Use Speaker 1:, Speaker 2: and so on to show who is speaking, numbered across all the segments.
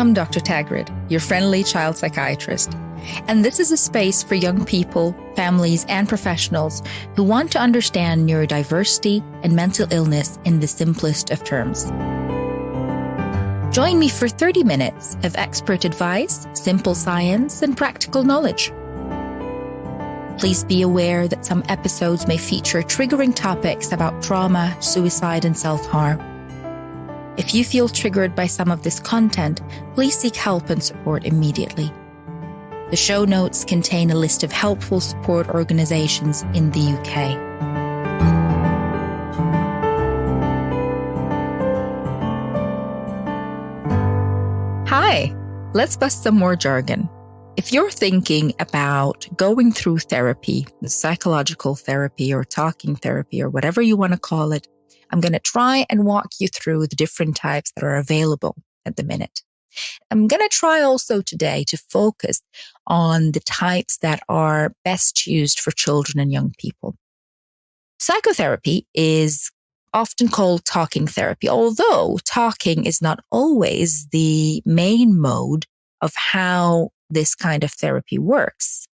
Speaker 1: I'm Dr. Tagrid, your friendly child psychiatrist, and this is a space for young people, families, and professionals who want to understand neurodiversity and mental illness in the simplest of terms. Join me for 30 minutes of expert advice, simple science, and practical knowledge. Please be aware that some episodes may feature triggering topics about trauma, suicide, and self-harm. If you feel triggered by some of this content, please seek help and support immediately. The show notes contain a list of helpful support organizations in the UK. Hi, let's bust some more jargon. If you're thinking about going through therapy, psychological therapy or talking therapy or whatever you want to call it, I'm going to try and walk you through the different types that are available at the minute. I'm going to try also today to focus on the types that are best used for children and young people. Psychotherapy is often called talking therapy, although talking is not always the main mode of how this kind of therapy works.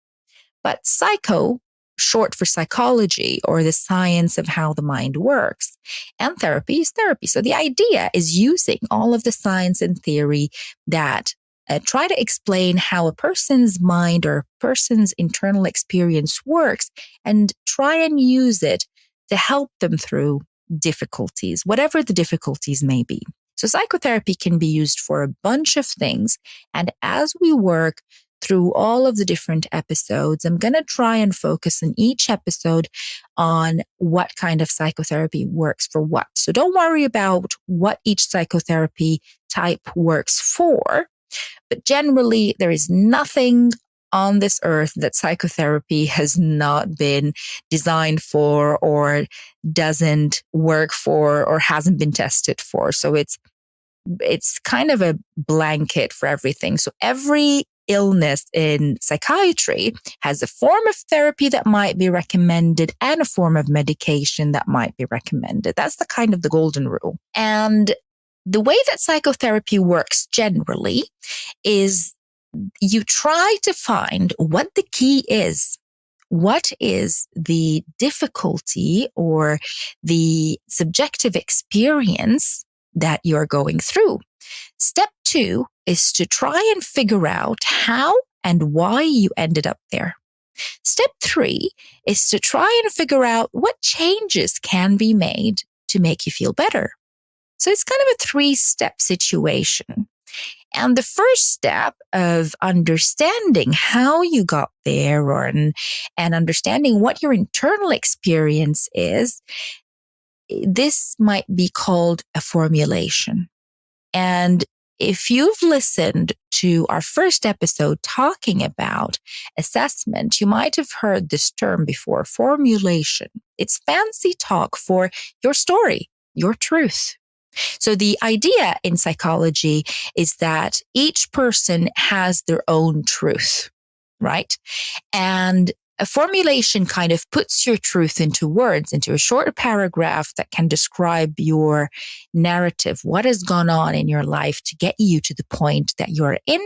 Speaker 1: But psycho, short for psychology or the science of how the mind works, and therapy is therapy. So the idea is using all of the science and theory that try to explain how a person's mind or a person's internal experience works and try and use it to help them through difficulties, whatever the difficulties may be. So psychotherapy can be used for a bunch of things. And as we work through all of the different episodes, I'm going to try and focus in each episode on what kind of psychotherapy works for what. So don't worry about what each psychotherapy type works for, but generally there is nothing on this earth that psychotherapy has not been designed for or doesn't work for or hasn't been tested for. So it's kind of a blanket for everything. So every illness in psychiatry has a form of therapy that might be recommended and a form of medication that might be recommended. That's the kind of the golden rule. And the way that psychotherapy works generally is you try to find what the key is. What is the difficulty or the subjective experience that you're going through? Step 2 is to try and figure out how and why you ended up there. Step 3 is to try and figure out what changes can be made to make you feel better. So it's kind of a 3-step situation. And the first step of understanding how you got there and understanding what your internal experience is, this might be called a formulation. And if you've listened to our first episode talking about assessment, you might have heard this term before, formulation. It's fancy talk for your story, your truth. So the idea in psychology is that each person has their own truth, right? And a formulation kind of puts your truth into words, into a short paragraph that can describe your narrative, what has gone on in your life to get you to the point that you're in.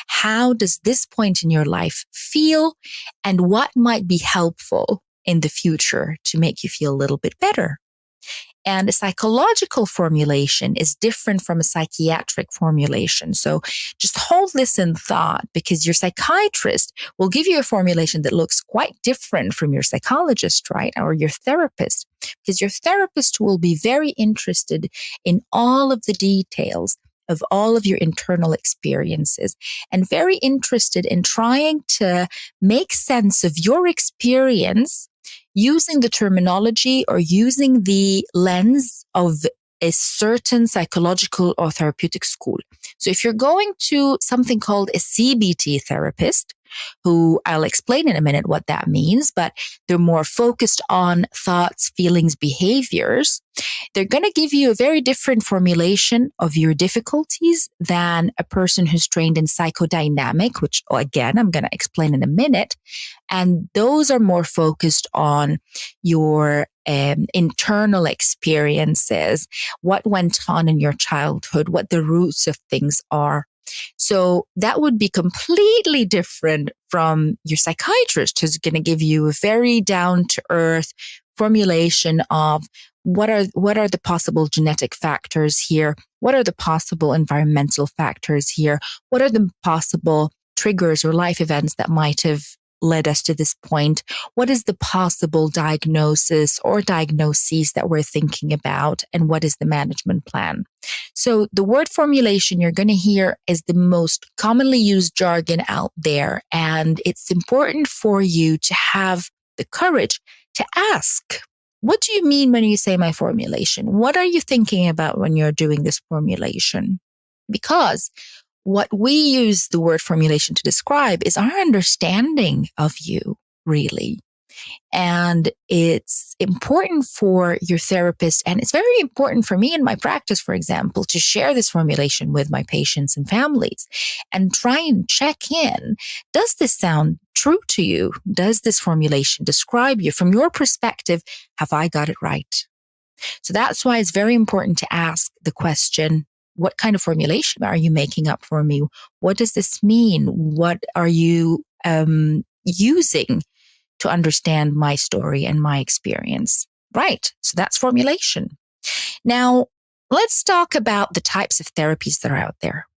Speaker 1: How does this point in your life feel? And what might be helpful in the future to make you feel a little bit better? And a psychological formulation is different from a psychiatric formulation. So just hold this in thought, because your psychiatrist will give you a formulation that looks quite different from your psychologist, right? Or your therapist, because your therapist will be very interested in all of the details of all of your internal experiences and very interested in trying to make sense of your experience using the terminology or using the lens of a certain psychological or therapeutic school. So if you're going to something called a CBT therapist, who I'll explain in a minute what that means, but they're more focused on thoughts, feelings, behaviors, they're going to give you a very different formulation of your difficulties than a person who's trained in psychodynamic, which again, I'm going to explain in a minute. And those are more focused on your internal experiences, what went on in your childhood, what the roots of things are. So that would be completely different from your psychiatrist, who's going to give you a very down to earth formulation of what are the possible genetic factors here? What are the possible environmental factors here? What are the possible triggers or life events that might have led us to this point? What is the possible diagnosis or diagnoses that we're thinking about? And what is the management plan? So the word formulation you're going to hear is the most commonly used jargon out there. And it's important for you to have the courage to ask, what do you mean when you say my formulation? What are you thinking about when you're doing this formulation? Because what we use the word formulation to describe is our understanding of you, really. And it's important for your therapist, and it's very important for me in my practice, for example, to share this formulation with my patients and families and try and check in. Does this sound true to you? Does this formulation describe you? From your perspective, have I got it right? So that's why it's very important to ask the question, what kind of formulation are you making up for me? What does this mean? What are you using to understand my story and my experience? Right. So that's formulation. Now, let's talk about the types of therapies that are out there.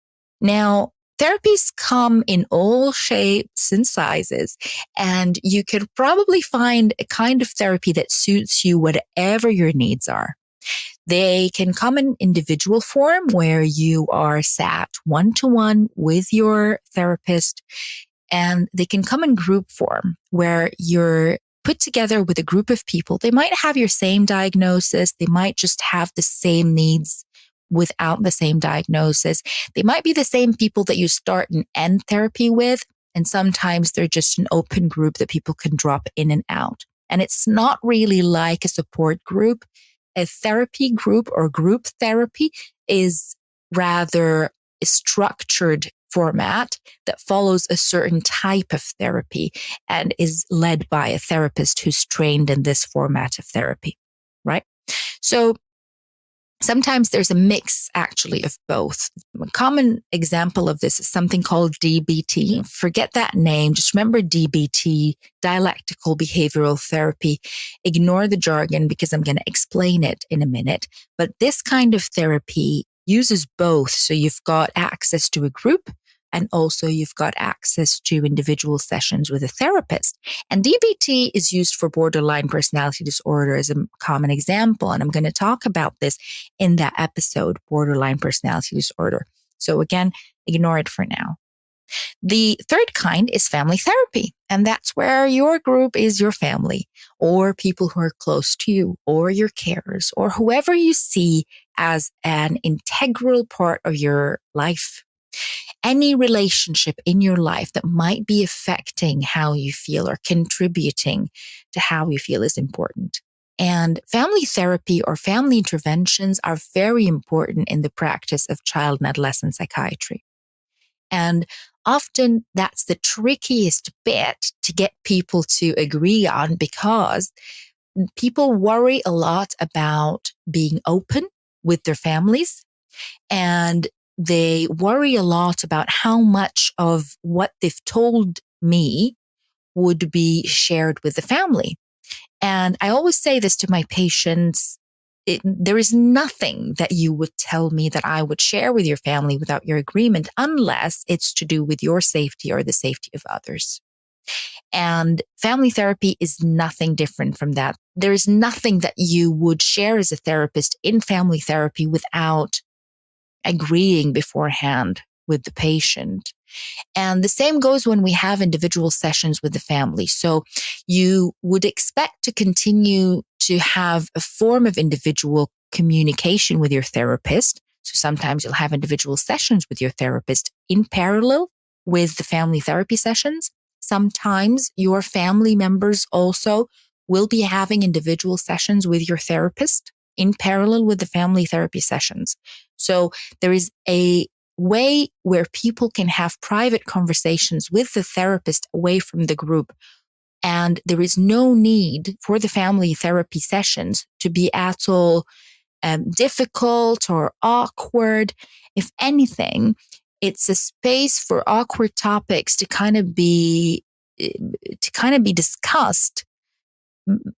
Speaker 1: Now, therapies come in all shapes and sizes, and you could probably find a kind of therapy that suits you, whatever your needs are. They can come in individual form where you are sat one-to-one with your therapist, and they can come in group form where you're put together with a group of people. They might have your same diagnosis. They might just have the same needs without the same diagnosis. They might be the same people that you start and end therapy with. And sometimes they're just an open group that people can drop in and out. And it's not really like a support group. A therapy group or group therapy is rather a structured format that follows a certain type of therapy and is led by a therapist who's trained in this format of therapy, right? So sometimes there's a mix actually of both. A common example of this is something called DBT. Forget that name. Just remember DBT, dialectical behavioral therapy. Ignore the jargon because I'm going to explain it in a minute. But this kind of therapy uses both. So you've got access to a group and also you've got access to individual sessions with a therapist. And DBT is used for borderline personality disorder as a common example. And I'm going to talk about this in that episode, borderline personality disorder. So again, ignore it for now. The third kind is family therapy. And that's where your group is your family or people who are close to you or your carers or whoever you see as an integral part of your life. Any relationship in your life that might be affecting how you feel or contributing to how you feel is important. And family therapy or family interventions are very important in the practice of child and adolescent psychiatry. And often that's the trickiest bit to get people to agree on because people worry a lot about being open with their families, and they worry a lot about how much of what they've told me would be shared with the family. And I always say this to my patients, there is nothing that you would tell me that I would share with your family without your agreement, unless it's to do with your safety or the safety of others. And family therapy is nothing different from that. There is nothing that you would share as a therapist in family therapy without agreeing beforehand with the patient. And the same goes when we have individual sessions with the family. So you would expect to continue to have a form of individual communication with your therapist. So sometimes you'll have individual sessions with your therapist in parallel with the family therapy sessions. Sometimes your family members also will be having individual sessions with your therapist in parallel with the family therapy sessions. So there is a way where people can have private conversations with the therapist away from the group. And there is no need for the family therapy sessions to be at all difficult or awkward. If anything, It's a space for awkward topics to kind of be discussed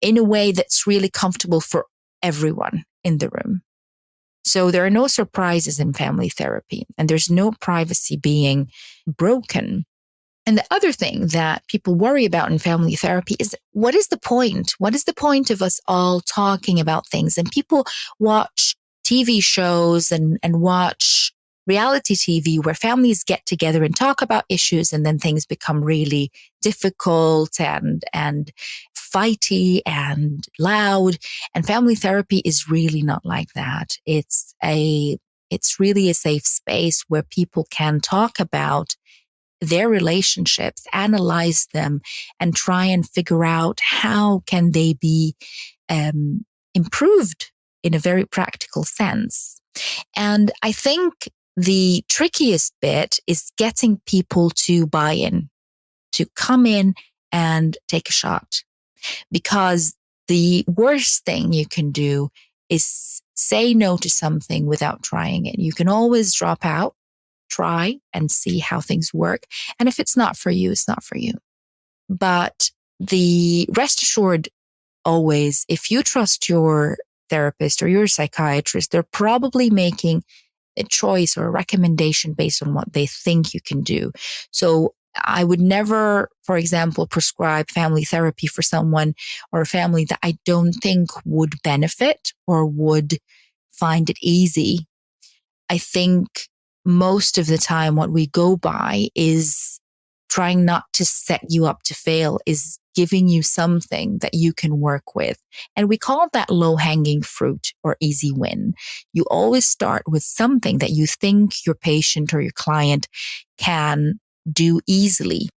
Speaker 1: in a way that's really comfortable for everyone in the room. So there are no surprises in family therapy, and there's no privacy being broken. And the other thing that people worry about in family therapy is, what is the point? What is the point of us all talking about things? And people watch TV shows and watch reality TV where families get together and talk about issues, and then things become really difficult and fighty and loud. And family therapy is really not like that. It's really a safe space where people can talk about their relationships, analyze them, and try and figure out how can they be improved in a very practical sense. And I think the trickiest bit is getting people to buy in, to come in and take a shot. Because the worst thing you can do is say no to something without trying it. You can always drop out, try and see how things work. And if it's not for you, it's not for you. But the rest assured, always, if you trust your therapist or your psychiatrist, they're probably making a choice or a recommendation based on what they think you can do. So I would never, for example, prescribe family therapy for someone or a family that I don't think would benefit or would find it easy. I think most of the time what we go by is trying not to set you up to fail, is giving you something that you can work with. And we call that low-hanging fruit or easy win. You always start with something that you think your patient or your client can do easily.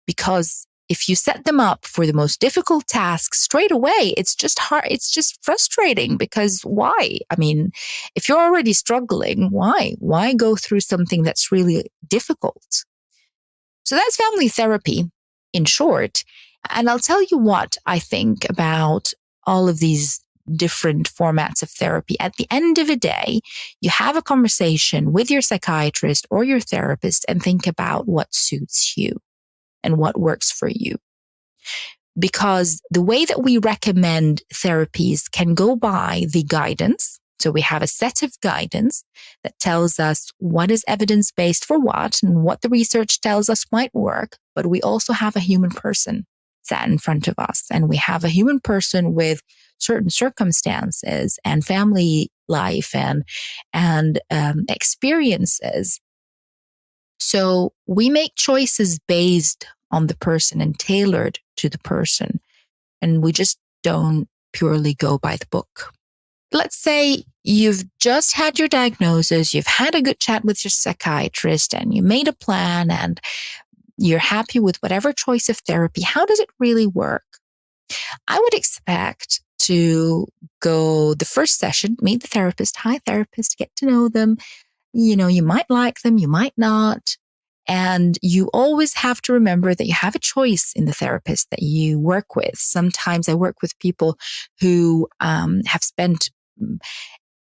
Speaker 1: Because if you set them up for the most difficult tasks straight away, it's just hard. It's just frustrating, because why? I mean, if you're already struggling, why? Why go through something that's really difficult? So that's family therapy in short. And I'll tell you what I think about all of these different formats of therapy. At the end of the day, you have a conversation with your psychiatrist or your therapist and think about what suits you and what works for you. Because the way that we recommend therapies can go by the guidance. So we have a set of guidance that tells us what is evidence-based for what and what the research tells us might work. But we also have a human person sat in front of us, and we have a human person with certain circumstances and family life and experiences. So we make choices based on the person and tailored to the person. And we just don't purely go by the book. Let's say you've just had your diagnosis, you've had a good chat with your psychiatrist, and you made a plan and you're happy with whatever choice of therapy. How does it really work? I would expect to go the first session, meet the therapist, hi therapist, get to know them. You know, you might like them, you might not. And you always have to remember that you have a choice in the therapist that you work with. Sometimes I work with people who have spent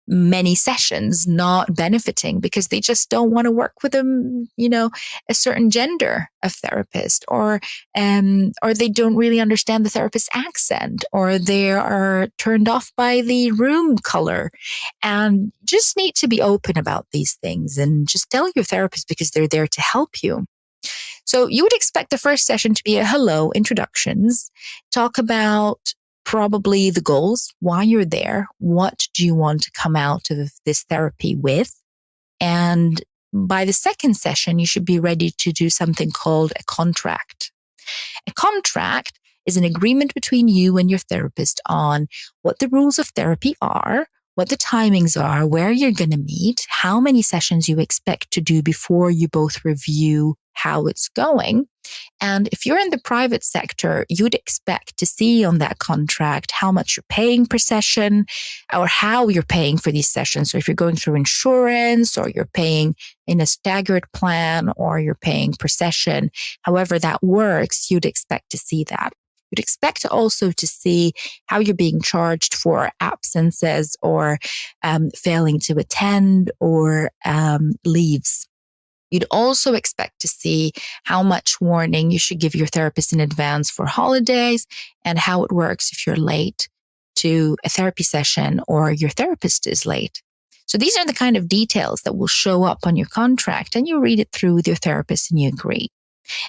Speaker 1: many sessions not benefiting because they just don't want to work with a certain gender of therapist, or they don't really understand the therapist's accent, or they are turned off by the room color. And just need to be open about these things and just tell your therapist, because they're there to help you. So you would expect the first session to be a hello, introductions, talk about probably the goals, why you're there, what do you want to come out of this therapy with. And by the second session, you should be ready to do something called a contract. A contract is an agreement between you and your therapist on what the rules of therapy are, what the timings are, where you're going to meet, how many sessions you expect to do before you both review how it's going. And if you're in the private sector, you'd expect to see on that contract how much you're paying per session, or how you're paying for these sessions. So if you're going through insurance, or you're paying in a staggered plan, or you're paying per session, however that works, you'd expect to see that. You'd expect also to see how you're being charged for absences, or failing to attend, or leaves. You'd also expect to see how much warning you should give your therapist in advance for holidays and how it works if you're late to a therapy session or your therapist is late. So these are the kind of details that will show up on your contract, and you read it through with your therapist and you agree.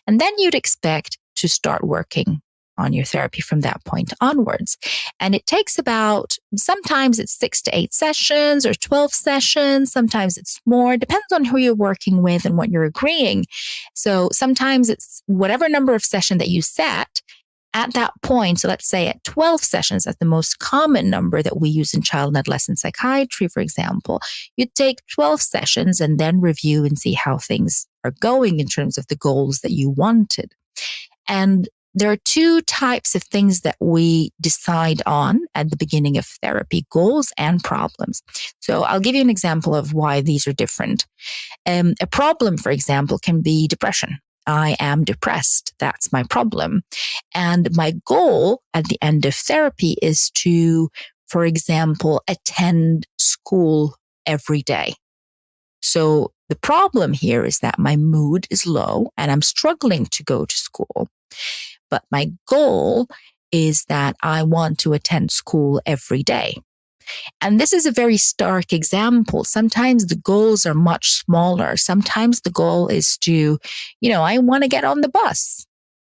Speaker 1: And then you'd expect to start working on your therapy from that point onwards. And it takes about, sometimes it's 6 to 8 sessions or 12 sessions. Sometimes it's more, depends on who you're working with and what you're agreeing. So sometimes it's whatever number of session that you set at that point. So let's say at 12 sessions, that's the most common number that we use in child and adolescent psychiatry, for example. You take 12 sessions and then review and see how things are going in terms of the goals that you wanted. And there are 2 types of things that we decide on at the beginning of therapy, goals and problems. So I'll give you an example of why these are different. A problem, for example, can be depression. I am depressed. That's my problem. And my goal at the end of therapy is to, for example, attend school every day. So the problem here is that my mood is low and I'm struggling to go to school. But my goal is that I want to attend school every day. And this is a very stark example. Sometimes the goals are much smaller. Sometimes the goal is to, I want to get on the bus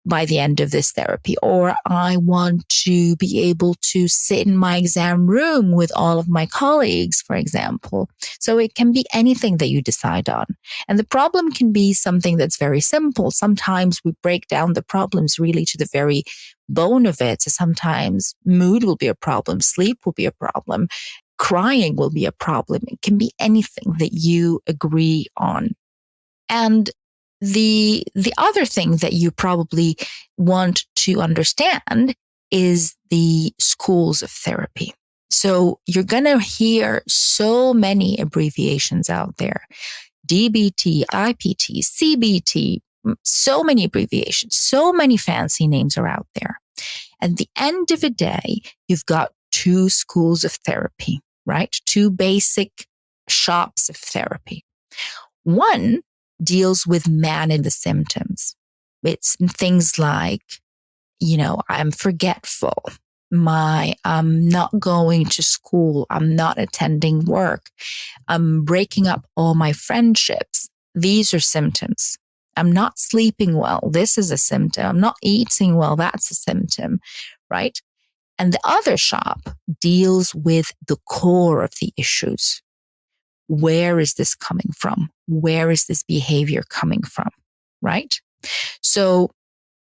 Speaker 1: by the end of this therapy, or I want to be able to sit in my exam room with all of my colleagues, for example. So it can be anything that you decide on. And the problem can be something that's very simple. Sometimes we break down the problems really to the very bone of it. So sometimes mood will be a problem, sleep will be a problem, crying will be a problem. It can be anything that you agree on. And the other thing that you probably want to understand is the schools of therapy. So you're going to hear so many abbreviations out there. DBT, IPT, CBT, so many abbreviations, so many fancy names are out there. At the end of the day, you've got 2 schools of therapy, right? 2 basic shops of therapy. One deals with managing the symptoms. It's things like, I'm forgetful. I'm not going to school. I'm not attending work. I'm breaking up all my friendships. These are symptoms. I'm not sleeping well. This is a symptom. I'm not eating well. That's a symptom, right? And the other shop deals with the core of the issues. Where is this coming from? Where is this behavior coming from? Right? So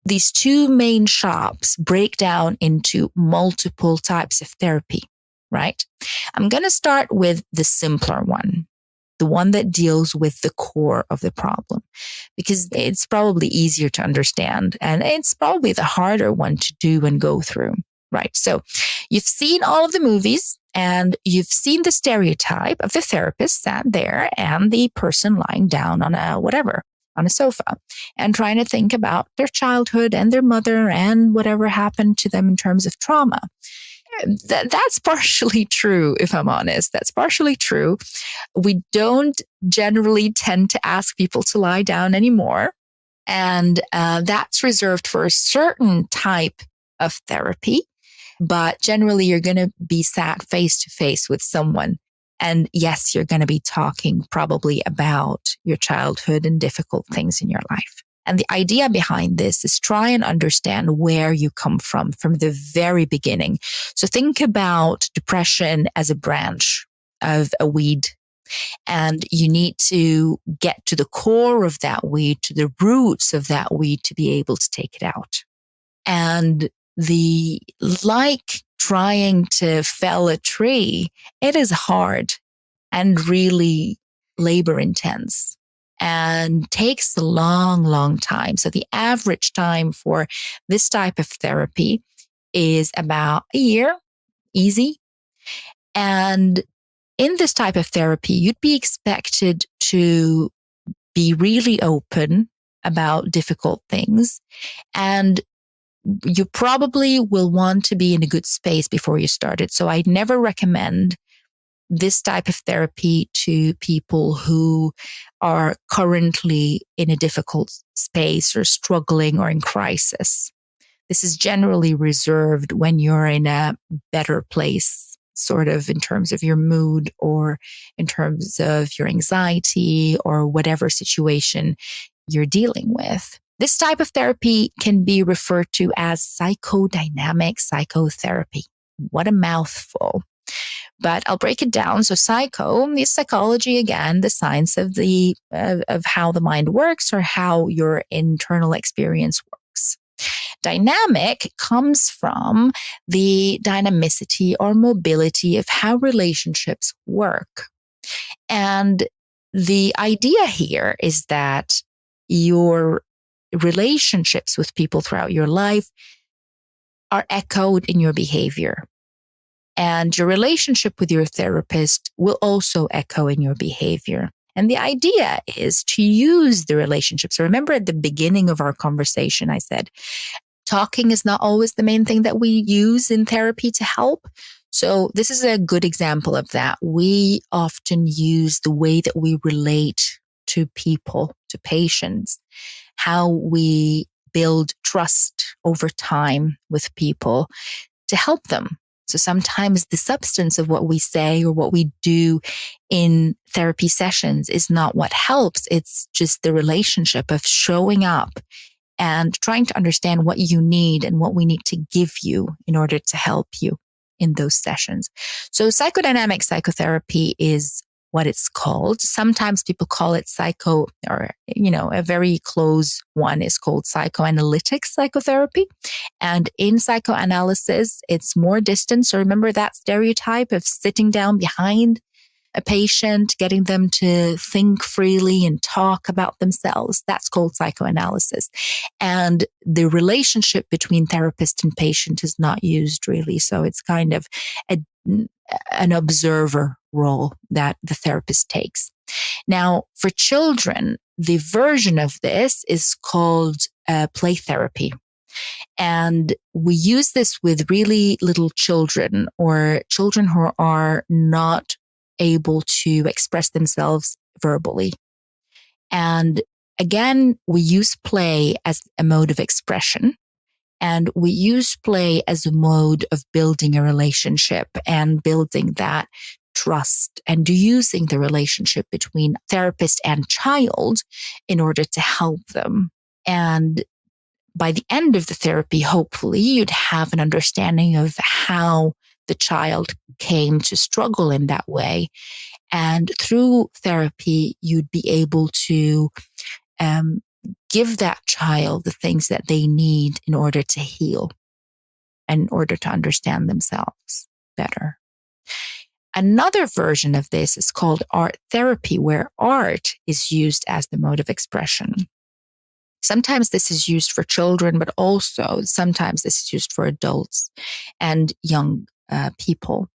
Speaker 1: these 2 main shops break down into multiple types of therapy, right? I'm going to start with the simpler one, the one that deals with the core of the problem, because it's probably easier to understand and it's probably the harder one to do and go through, right? So you've seen all of the movies and you've seen the stereotype of the therapist sat there and the person lying down on a sofa and trying to think about their childhood and their mother and whatever happened to them in terms of trauma. That's partially true, if I'm honest. That's partially true. We don't generally tend to ask people to lie down anymore. And that's reserved for a certain type of therapy. But generally, you're going to be sat face to face with someone. And yes, you're going to be talking probably about your childhood and difficult things in your life. And the idea behind this is try and understand where you come from the very beginning. So think about depression as a branch of a weed. And you need to get to the core of that weed, to the roots of that weed to be able to take it out. And like trying to fell a tree, it is hard and really labor intense and takes a long, long time. So the average time for this type of therapy is about a year, easy. And in this type of therapy, you'd be expected to be really open about difficult things. And you probably will want to be in a good space before you start it. So I'd never recommend this type of therapy to people who are currently in a difficult space or struggling or in crisis. This is generally reserved when you're in a better place, sort of in terms of your mood or in terms of your anxiety or whatever situation you're dealing with. This type of therapy can be referred to as psychodynamic psychotherapy. What a mouthful. But I'll break it down. So psycho is psychology, again, the science of of how the mind works or how your internal experience works. Dynamic comes from the dynamicity or mobility of how relationships work. And the idea here is that your relationships with people throughout your life are echoed in your behavior. And your relationship with your therapist will also echo in your behavior. And the idea is to use the relationships. So remember at the beginning of our conversation, I said, talking is not always the main thing that we use in therapy to help. So this is a good example of that. We often use the way that we relate to people, to patients, how we build trust over time with people to help them. So sometimes the substance of what we say or what we do in therapy sessions is not what helps. It's just the relationship of showing up and trying to understand what you need and what we need to give you in order to help you in those sessions. So psychodynamic psychotherapy is what it's called. Sometimes people call it a very close one is called psychoanalytic psychotherapy. And in psychoanalysis, it's more distant. So remember that stereotype of sitting down behind a patient, getting them to think freely and talk about themselves. That's called psychoanalysis. And the relationship between therapist and patient is not used really. So it's kind of an observer role that the therapist takes. Now, for children, the version of this is called play therapy. And we use this with really little children or children who are not able to express themselves verbally. And again, we use play as a mode of expression. And we use play as a mode of building a relationship and building that trust and using the relationship between therapist and child in order to help them. And by the end of the therapy, hopefully, you'd have an understanding of how the child came to struggle in that way. And through therapy, you'd be able to give that child the things that they need in order to heal, in order to understand themselves better. Another version of this is called art therapy, where art is used as the mode of expression. Sometimes this is used for children, but also sometimes this is used for adults and young people.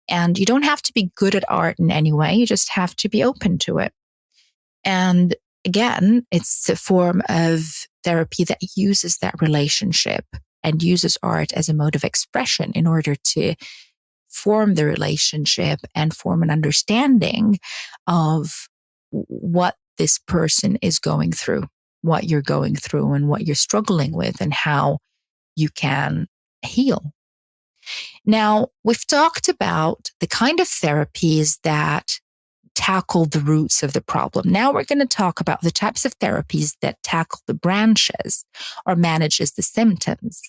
Speaker 1: And you don't have to be good at art in any way. You just have to be open to it. And again, it's a form of therapy that uses that relationship and uses art as a mode of expression in order to form the relationship and form an understanding of what this person is going through, what you're going through and what you're struggling with and how you can heal. Now, we've talked about the kind of therapies that tackle the roots of the problem. Now we're going to talk about the types of therapies that tackle the branches or manages the symptoms.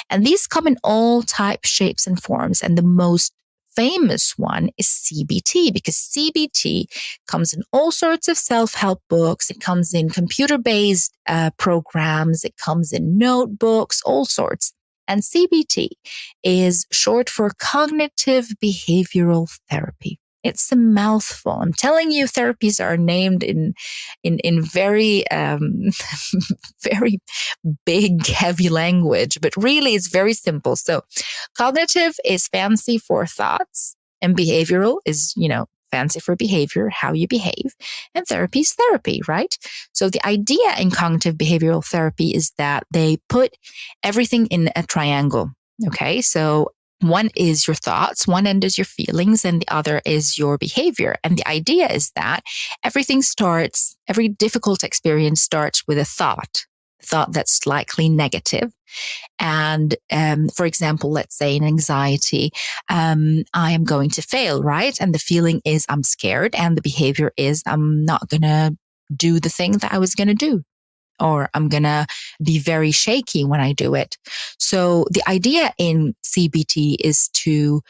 Speaker 1: And these come in all types, shapes, and forms. And the most famous one is CBT, because CBT comes in all sorts of self-help books. It comes in computer-based programs. It comes in notebooks, all sorts. And CBT is short for cognitive behavioral therapy. It's a mouthful. I'm telling you, therapies are named in very, very big, heavy language, but really it's very simple. So cognitive is fancy for thoughts and behavioral is, fancy for behavior, how you behave. And therapy is therapy, right? So the idea in cognitive behavioral therapy is that they put everything in a triangle. Okay. So One is your thoughts, one end is your feelings, and the other is your behavior. And the idea is that every difficult experience starts with a thought that's likely negative. And for example, let's say in anxiety, I am going to fail, right? And the feeling is I'm scared, and the behavior is I'm not going to do the thing that I was going to do, or I'm going to be very shaky when I do it. So the idea in CBT is to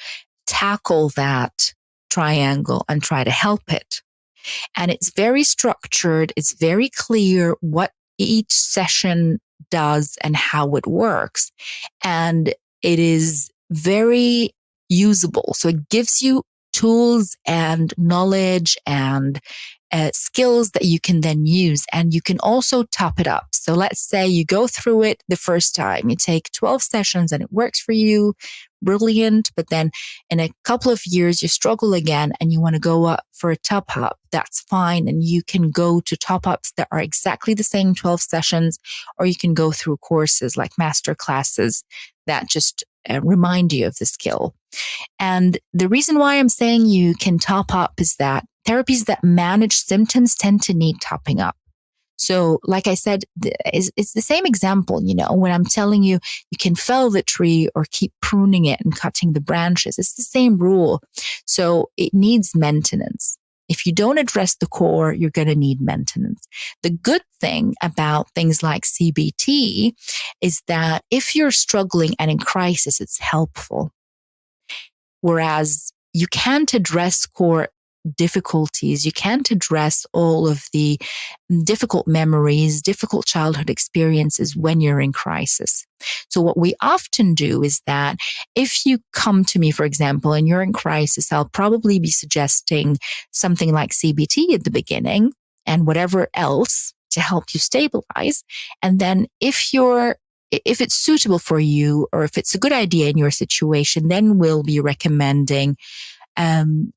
Speaker 1: tackle that triangle and try to help it. And it's very structured. It's very clear what each session does and how it works. And it is very usable. So it gives you tools and knowledge and skills that you can then use. And you can also top it up. So let's say you go through it the first time, you take 12 sessions and it works for you. Brilliant. But then in a couple of years, you struggle again and you want to go up for a top up. That's fine. And you can go to top ups that are exactly the same 12 sessions, or you can go through courses like master classes that just remind you of the skill. And the reason why I'm saying you can top up is that therapies that manage symptoms tend to need topping up. So like I said, it's the same example, when I'm telling you, you can fell the tree or keep pruning it and cutting the branches. It's the same rule. So it needs maintenance. If you don't address the core, you're going to need maintenance. The good thing about things like CBT is that if you're struggling and in crisis, it's helpful. Whereas you can't address core difficulties. You can't address all of the difficult memories, difficult childhood experiences when you're in crisis. So what we often do is that if you come to me, for example, and you're in crisis, I'll probably be suggesting something like CBT at the beginning and whatever else to help you stabilize. And then if it's suitable for you, or if it's a good idea in your situation, then we'll be recommending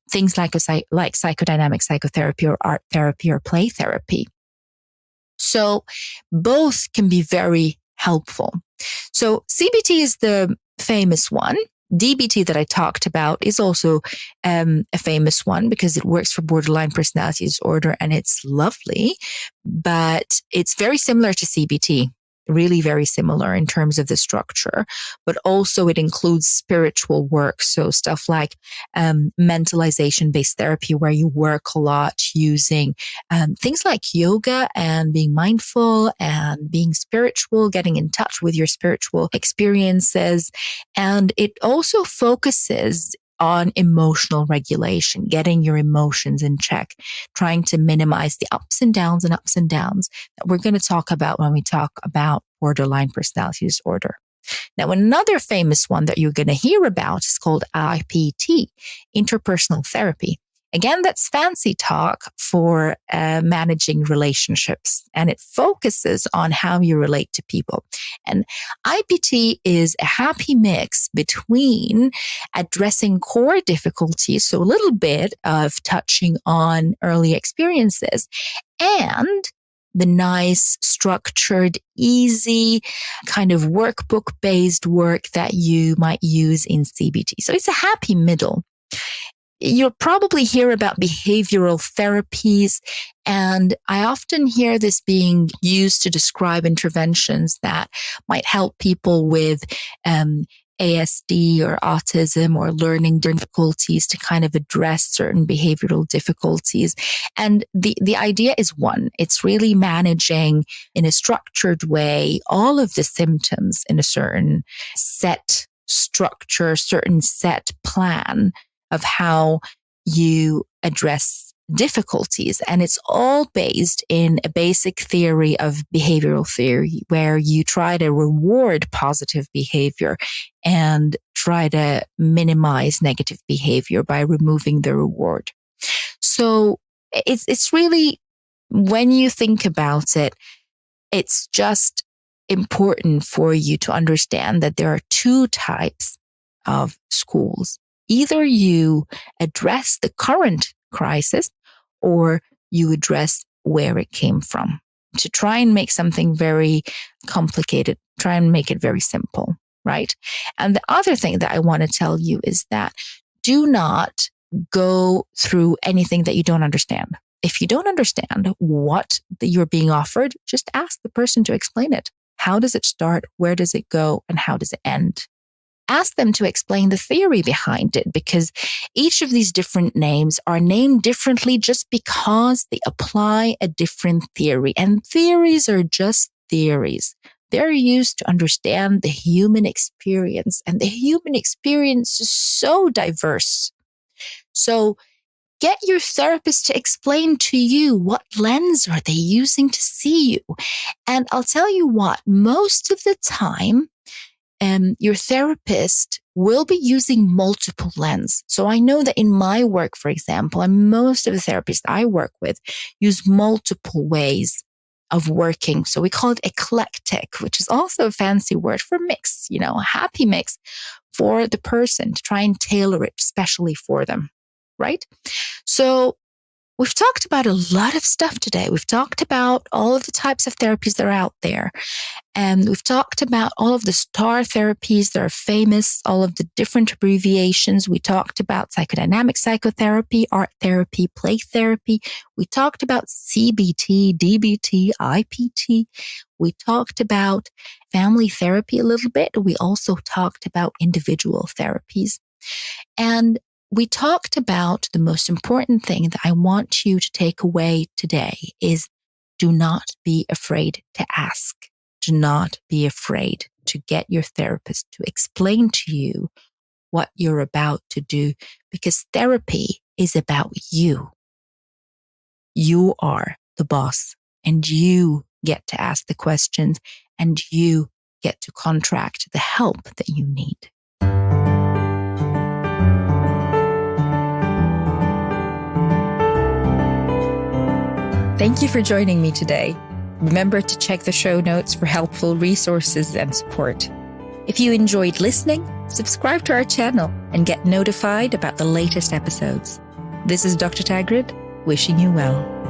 Speaker 1: things like psychodynamic psychotherapy or art therapy or play therapy. So both can be very helpful. So CBT is the famous one. DBT that I talked about is also a famous one because it works for borderline personality disorder and it's lovely, but it's very similar to CBT. Really very similar in terms of the structure, but also it includes spiritual work. So stuff like mentalization-based therapy, where you work a lot using things like yoga and being mindful and being spiritual, getting in touch with your spiritual experiences. And it also focuses on emotional regulation, getting your emotions in check, trying to minimize the ups and downs that we're going to talk about when we talk about borderline personality disorder. Now, another famous one that you're going to hear about is called IPT, interpersonal therapy. Again, that's fancy talk for managing relationships, and it focuses on how you relate to people. And IPT is a happy mix between addressing core difficulties, so a little bit of touching on early experiences, and the nice, structured, easy kind of workbook-based work that you might use in CBT. So it's a happy middle. You'll probably hear about behavioral therapies, and I often hear this being used to describe interventions that might help people with ASD or autism or learning difficulties to kind of address certain behavioral difficulties. And the idea is one, it's really managing in a structured way all of the symptoms in a certain set structure, certain set plan of how you address difficulties. And it's all based in a basic theory of behavioral theory, where you try to reward positive behavior and try to minimize negative behavior by removing the reward. So it's really, when you think about it, it's just important for you to understand that there are two types of schools. Either you address the current crisis or you address where it came from. To try and make something very complicated, try and make it very simple. right? And the other thing that I want to tell you is that do not go through anything that you don't understand. If you don't understand what you're being offered, just ask the person to explain it. How does it start? Where does it go? And how does it end? Ask them to explain the theory behind it, because each of these different names are named differently just because they apply a different theory. And theories are just theories. They're used to understand the human experience, and the human experience is so diverse. So get your therapist to explain to you what lens are they using to see you. And I'll tell you what, most of the time, your therapist will be using multiple lenses. So I know that in my work, for example, and most of the therapists I work with use multiple ways of working. So we call it eclectic, which is also a fancy word for mix, a happy mix for the person to try and tailor it specially for them, right? So we've talked about a lot of stuff today. We've talked about all of the types of therapies that are out there. And we've talked about all of the star therapies that are famous, all of the different abbreviations. We talked about psychodynamic psychotherapy, art therapy, play therapy. We talked about CBT, DBT, IPT. We talked about family therapy a little bit. We also talked about individual therapies. And we talked about the most important thing that I want you to take away today is do not be afraid to ask. Do not be afraid to get your therapist to explain to you what you're about to do, because therapy is about you. You are the boss, and you get to ask the questions, and you get to contract the help that you need. Thank you for joining me today. Remember to check the show notes for helpful resources and support. If you enjoyed listening, subscribe to our channel and get notified about the latest episodes. This is Dr. Tagrid, wishing you well.